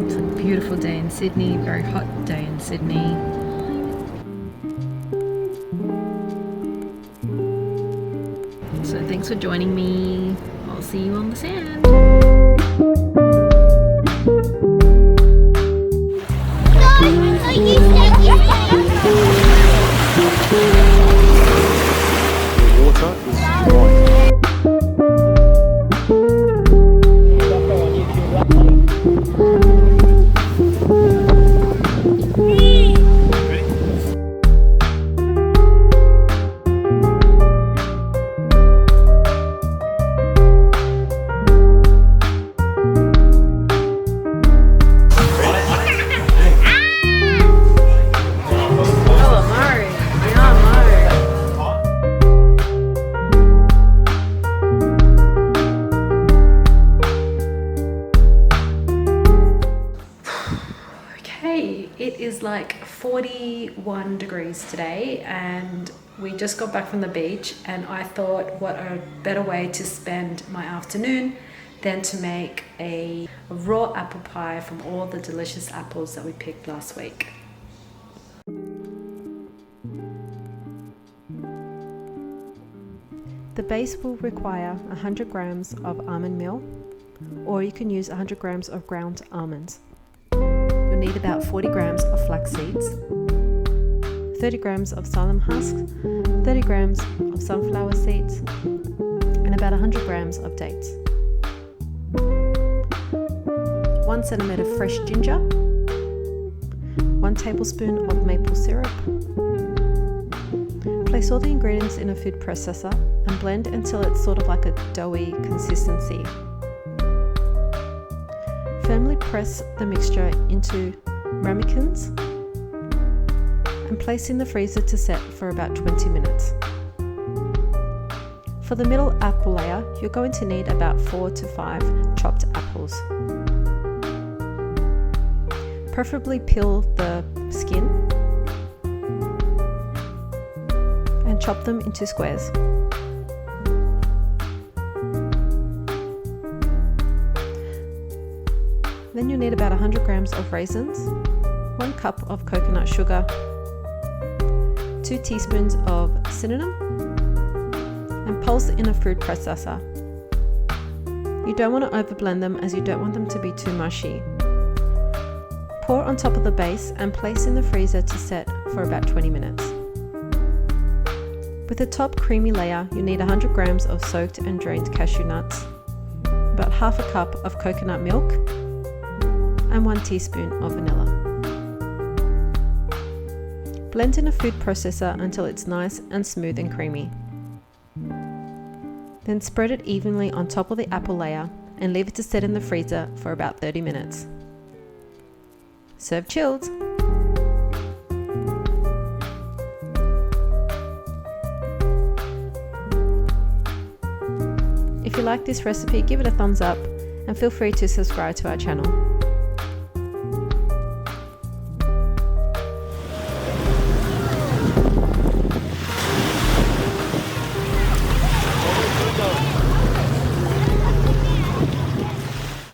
It's a beautiful day in Sydney, very hot day in Sydney. So thanks for joining me. I'll see you on the sand. The water is dry. It is like 41 degrees today and we just got back from the beach, and I thought what a better way to spend my afternoon than to make a raw apple pie from all the delicious apples that we picked last week. The base will require 100 grams of almond meal, or you can use 100 grams of ground almonds. You'll need about 40 grams of flax seeds, 30 grams of psyllium husk, 30 grams of sunflower seeds, and about 100 grams of dates. 1 centimeter fresh ginger, 1 tablespoon of maple syrup. Place all the ingredients in a food processor and blend until it's sort of like a doughy consistency. Firmly press the mixture into ramekins and place in the freezer to set for about 20 minutes. For the middle apple layer, you're going to need about 4 to 5 chopped apples. Preferably peel the skin and chop them into squares. Then you'll need about 100 grams of raisins, 1 cup of coconut sugar, 2 teaspoons of cinnamon, and pulse in a food processor. You don't want to overblend them as you don't want them to be too mushy. Pour on top of the base and place in the freezer to set for about 20 minutes. With the top creamy layer, you need 100 grams of soaked and drained cashew nuts, about half a cup of coconut milk, and 1 teaspoon of vanilla. Blend in a food processor until it's nice and smooth and creamy. Then spread it evenly on top of the apple layer and leave it to set in the freezer for about 30 minutes. Serve chilled! If you like this recipe, give it a thumbs up and feel free to subscribe to our channel.